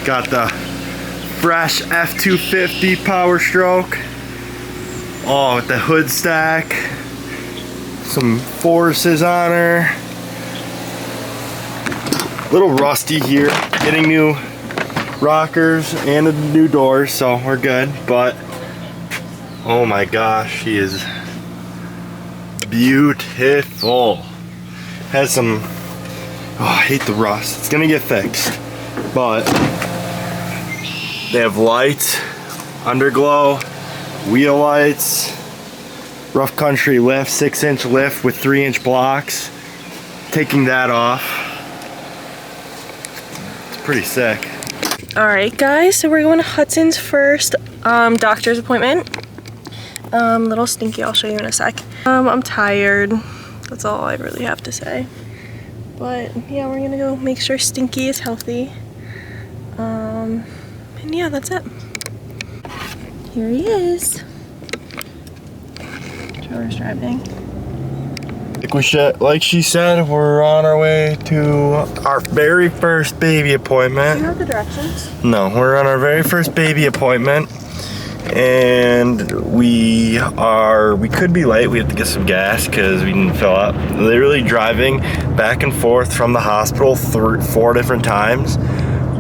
Got the fresh F250 Power Stroke. Oh, with the hood stack. Some forces on her. Little rusty here. Getting new rockers and a new door, so we're good. But oh my gosh, she is beautiful. Has some, oh, I hate the rust. It's gonna get fixed. But they have lights, underglow, wheel lights, rough country lift, 6-inch lift with 3-inch blocks. Taking that off. It's pretty sick. Alright guys, so we're going to Hudson's first doctor's appointment. Little stinky, I'll show you in a sec. I'm tired. That's all I really have to say. But yeah, we're gonna go make sure Stinky is healthy. And yeah, that's it. Here he is. Trevor's driving. Like she said, we're on our way to our very first baby appointment. Do you have the directions? No, we're on our very first baby appointment. And we could be late. We have to get some gas because we didn't fill up. Literally driving back and forth from the hospital 4 different times.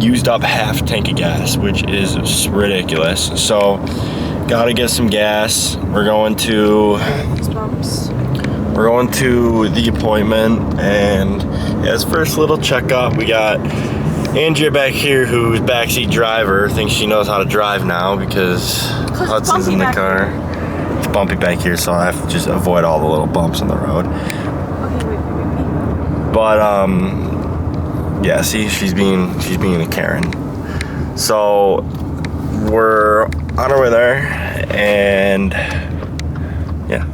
Used up half a tank of gas, which is ridiculous. So, gotta get some gas. We're going to the appointment, and as first little checkup, we got Andrea back here, who's backseat driver, thinks she knows how to drive now because Hudson's in the car. It's bumpy back here, so I have to just avoid all the little bumps on the road. Okay, wait. But yeah, see, she's being a Karen. So we're on our way there, and yeah.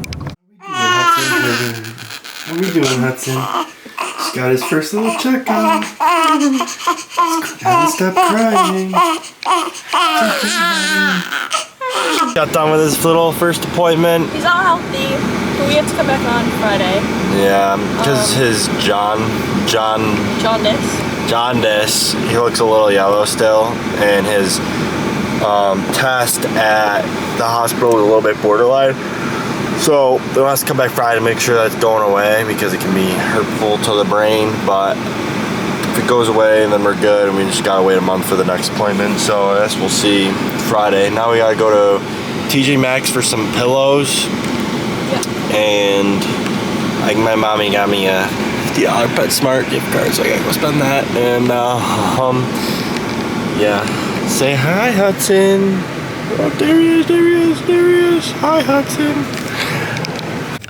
How are we doing, Hudson? He's got his first little checkup. Gotta stop crying. Got done with his little first appointment. He's all healthy, but we have to come back on Friday. Yeah, because his jaundice, he looks a little yellow still, and his test at the hospital is a little bit borderline. So they want us to come back Friday to make sure that's going away because it can be hurtful to the brain. But if it goes away, then we're good, and we just gotta wait a month for the next appointment. So I guess we'll see Friday. Now we gotta go to TJ Maxx for some pillows. Yeah. And like my mommy got me a $50 PetSmart gift card, so I gotta go spend that. And yeah. Say hi, Hudson. Oh, there he is. Hi, Hudson.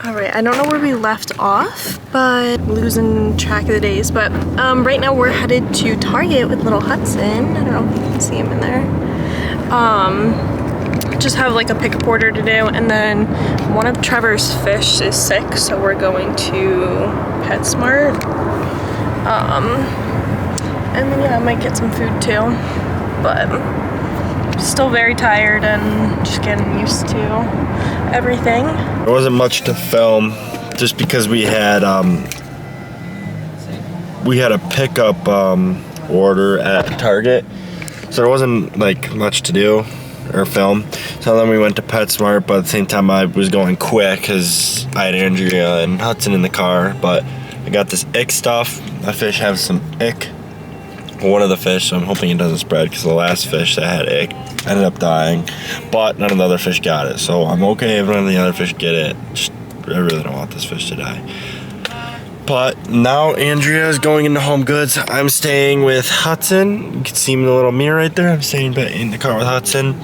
Alright, I don't know where we left off, but I'm losing track of the days. But right now we're headed to Target with little Hudson. I don't know if you can see him in there. Just have like a pickup order to do, and then one of Trevor's fish is sick, so we're going to PetSmart. And then yeah, I might get some food too. But still very tired and just getting used to everything. There wasn't much to film just because we had a pickup order at Target, so there wasn't like much to do or film. So then we went to PetSmart, but at the same time I was going quick because I had Andrea and Hudson in the car. But I got this ick stuff. My fish have some ick. One of the fish, so I'm hoping it doesn't spread because the last fish that had ick ended up dying, but none of the other fish got it, so I'm okay if none of the other fish get it. Just, I really don't want this fish to die. But now Andrea is going into Home Goods. I'm staying with Hudson. You can see him in the little mirror right there. I'm staying in the car with Hudson.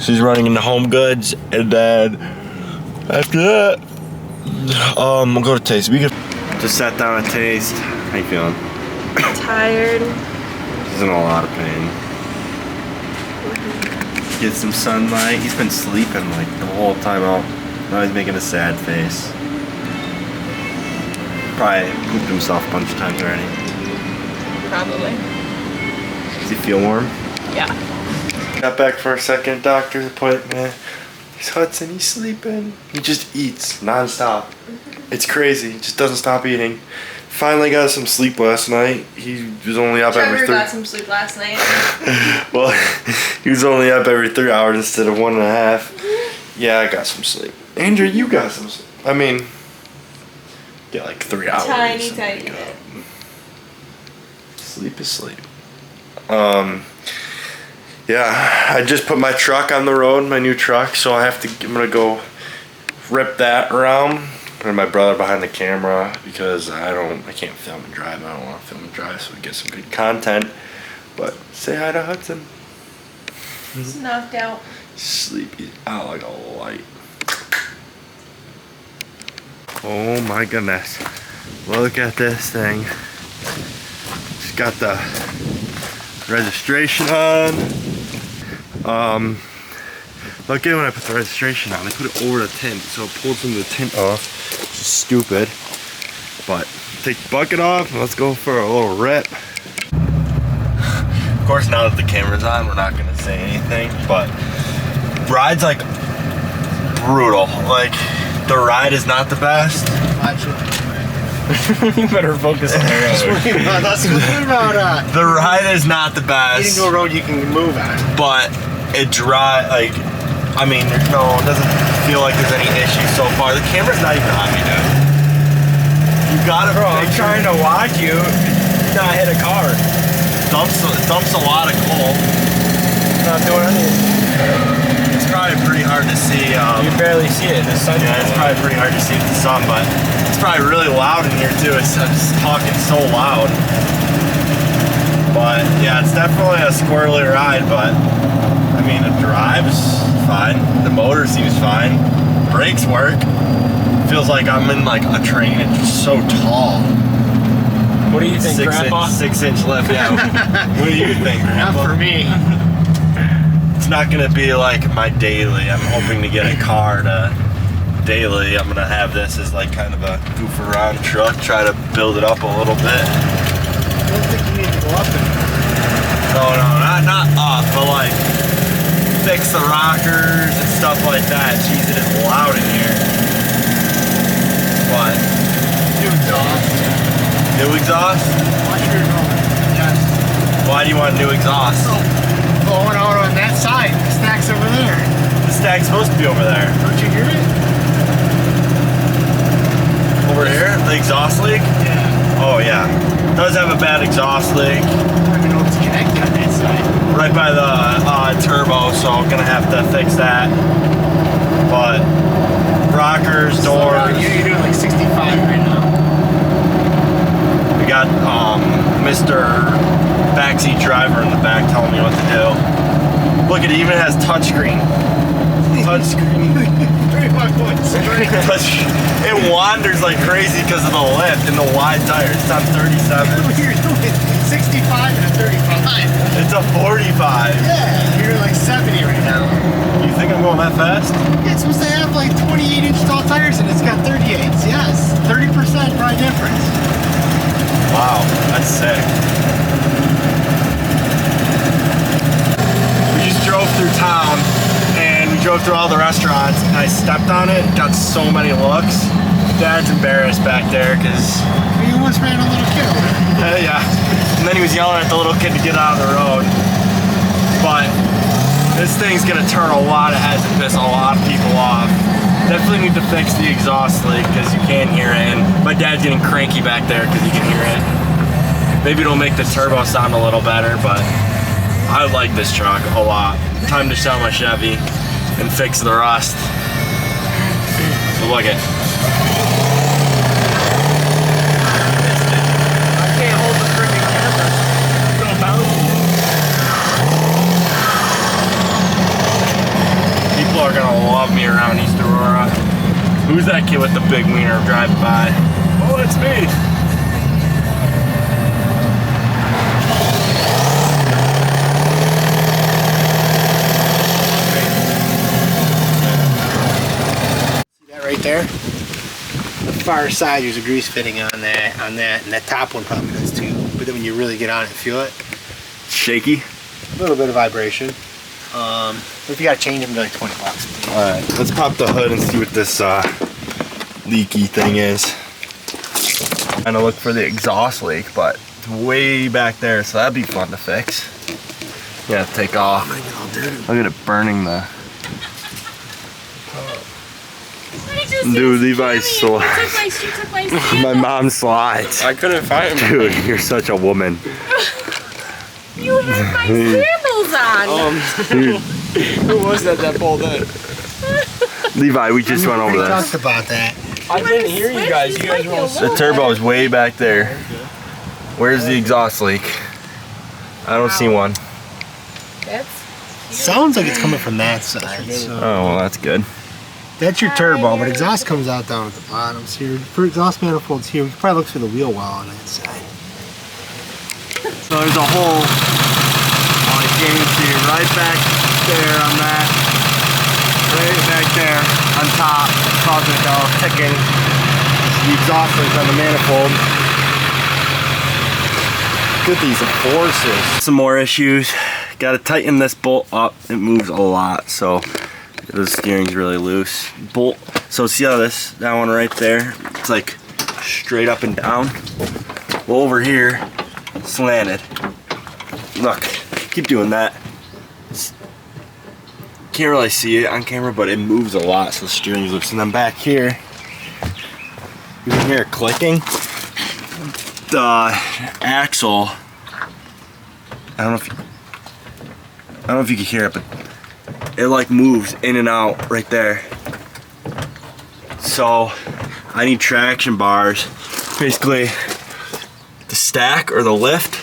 She's running into Home Goods, and then after that, we'll go to Taste. We just sat down at Taste. How you feeling? Tired. He's in a lot of pain. Get some sunlight. He's been sleeping like the whole time out. Now he's making a sad face. Probably pooped himself a bunch of times already. Probably. Does he feel warm? Yeah. Got back for our second doctor's appointment. He's Hudson, he's sleeping. He just eats non-stop. It's crazy, he just doesn't stop eating. finally got some sleep last night. He was only up every 3. Trevor got some sleep last night. Well, he was only up every 3 hours instead of 1.5. Yeah, I got some sleep. Andrew, you got some sleep. I mean, get like 3 hours. Tiny bit. Sleep is sleep. Yeah, I just put my truck on the road, my new truck, so I'm gonna go rip that around. And my brother behind the camera because I can't film and drive. I don't want to film and drive, so we get some good content. But say hi to Hudson. He's knocked out. Sleepy out like a light. Oh my goodness. Look at this thing. It's got the registration on. Look at when I put the registration on, I put it over the tint, so it pulls some of the tint off. Which is stupid. But take the bucket off and let's go for a little rip. Of course, now that the camera's on, we're not gonna say anything, but ride's like brutal. Like, the ride is not the best. You better focus on the road. The ride is not the best. Getting to a road you can move on. But it like, I mean, it doesn't feel like there's any issues so far. The camera's not even on me, dude. You gotta. Bro, I'm trying to watch you not hit a car. Dumps a lot of coal. Not doing anything. It's probably pretty hard to see. You barely see it in the sun. Yeah, it's probably pretty hard to see with the sun, but it's probably really loud in here too. I'm just talking so loud. But yeah, it's definitely a squirrely ride, but I mean, it drives fine. The motor seems fine. Brakes work. Feels like I'm in like a train. It's just so tall. What do you think, Grandpa? 6-inch lift, yeah. What do you think, Grandpa? Not for me. It's not gonna be like my daily. I'm hoping to get a car to daily. I'm gonna have this as like kind of a goof around truck. Try to build it up a little bit. I don't think you need to go up in it. No, not up, but like fix the rockers and stuff like that. Jeez, it is loud in here. But New exhaust. new exhaust? Watch your yes. Why do you want new exhaust? Blowing out on that side. The stack's over there. The stack's supposed to be over there. Don't you hear it? Over here? The exhaust leak? Yeah. Oh yeah. Does have a bad exhaust leak. I don't even know if it's connected on that side. Right by the turbo, so I'm gonna have to fix that. But rockers, doors. You're doing like 65 right now. We got Mr. Backseat driver in the back telling me what to do. Look, it even has touchscreen. Touchscreen. It wanders like crazy because of the lift and the wide tires. It's on 37. You're doing 65 and a 35. It's a 45. Yeah, you're like 70 right now. You think I'm going that fast? It's supposed to have like 28-inch tall tires and it's got 38s. Yes, 30% probably difference. Wow, that's sick. We just drove through town and we drove through all the restaurants and I stepped on it, got so many looks. Dad's embarrassed back there because You almost ran a little kid over. yeah. And then he was yelling at the little kid to get out of the road. But this thing's gonna turn a lot of heads and piss a lot of people off. Definitely need to fix the exhaust leak because you can hear it. And my dad's getting cranky back there because you can hear it. Maybe it'll make the turbo sound a little better, but I like this truck a lot. Time to sell my Chevy and fix the rust. So look it. I can't hold the freaking camera. It's so bouncy. People are gonna love me around East Aurora. Who's that kid with the big wiener driving by? Oh, it's me. See that right there? The far side, there's a grease fitting on that, and that top one probably does too. But then when you really get on it and feel it, Shaky. a little bit of vibration. But if you gotta change them, they're like 20 bucks. Alright, let's pop the hood and see what this leaky thing is. Trying to look for the exhaust leak, but it's way back there, so that'd be fun to fix. Yeah, take off. Look at it burning the. Dude, Levi's slides. My mom slides. I couldn't find him. Dude, you're such a woman. You have my sandals on. Dude, Who was that pulled in? Levi, we just went over We this. talked about that. I didn't hear you guys. You guys were all The turbo is way back there. Where's the exhaust leak? I don't see one. Sounds like it's coming from that side. So. Oh, well, that's good. That's your turbo, but exhaust comes out down at the bottom. So your exhaust manifold's here. We could probably look through the wheel well on that side. So there's a hole, well, you can't even see it, right back there on that, right back there on top, causing it all ticking. The exhaust leak on the manifold. Look at these forces. Some more issues. Got to tighten this bolt up. It moves a lot, so the steering's really loose. Bolt. So see how that one right there, it's like straight up and down. Well, over here, slanted. Look, keep doing that. Can't really see it on camera, but it moves a lot, so the steering's loose. And then back here, you can hear it clicking. The axle, I don't know if you can hear it, but it like moves in and out right there. So I need traction bars. Basically, the stack or the lift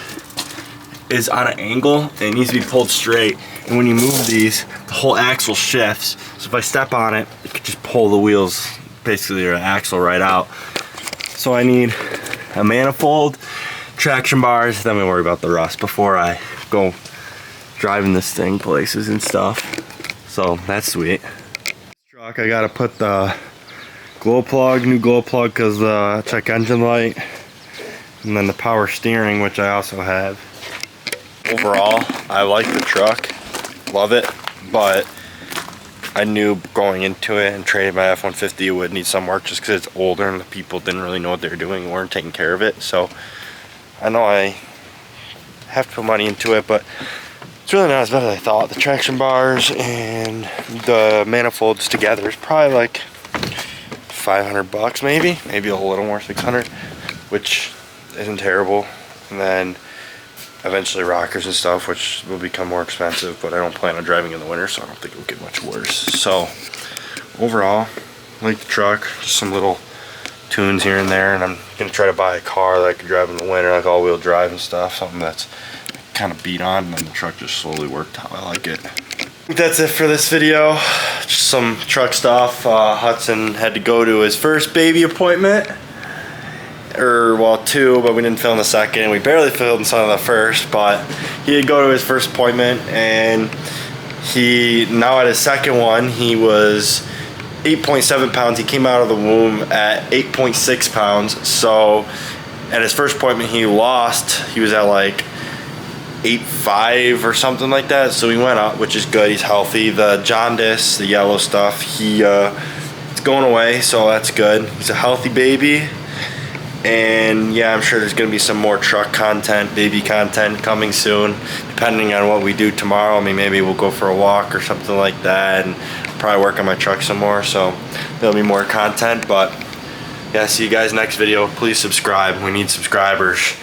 is on an angle and it needs to be pulled straight. And when you move these, the whole axle shifts. So if I step on it, it could just pull the wheels, basically, or the axle right out. So I need a manifold, traction bars, then we worry about the rust before I go driving this thing places and stuff. So that's sweet. This truck, I gotta put the glow plug, new glow plug, because the check engine light, and then the power steering, which I also have. Overall, I like the truck, love it, but I knew going into it and trading my F-150 it would need some work just because it's older and the people didn't really know what they were doing, weren't taking care of it. So I know I have to put money into it, but it's really not as bad as I thought. The traction bars and the manifolds together is probably like $500 maybe a little more, 600, which isn't terrible. And then eventually rockers and stuff, which will become more expensive, but I don't plan on driving in the winter, so I don't think it will get much worse. So overall, I like the truck, just some little tunes here and there, and I'm gonna try to buy a car that I could drive in the winter, like all-wheel drive and stuff, something that's kind of beat on, and then the truck just slowly worked how I like it. I think that's it for this video. Just some truck stuff. Hudson had to go to his first baby appointment, or well, two, but we didn't film the second. We barely filmed some of the first, but he did go to his first appointment, and he now at his second one, he was 8.7 pounds. He came out of the womb at 8.6 pounds. So at his first appointment, he was at like 8.5 or something like that. So he went up, which is good. He's healthy. The jaundice, the yellow stuff, it's going away, so that's good. He's a healthy baby. And yeah, I'm sure there's gonna be some more truck content, baby content coming soon, depending on what we do tomorrow. I mean, maybe we'll go for a walk or something like that, and probably work on my truck some more, so there'll be more content. But yeah, see you guys next video. Please subscribe. We need subscribers.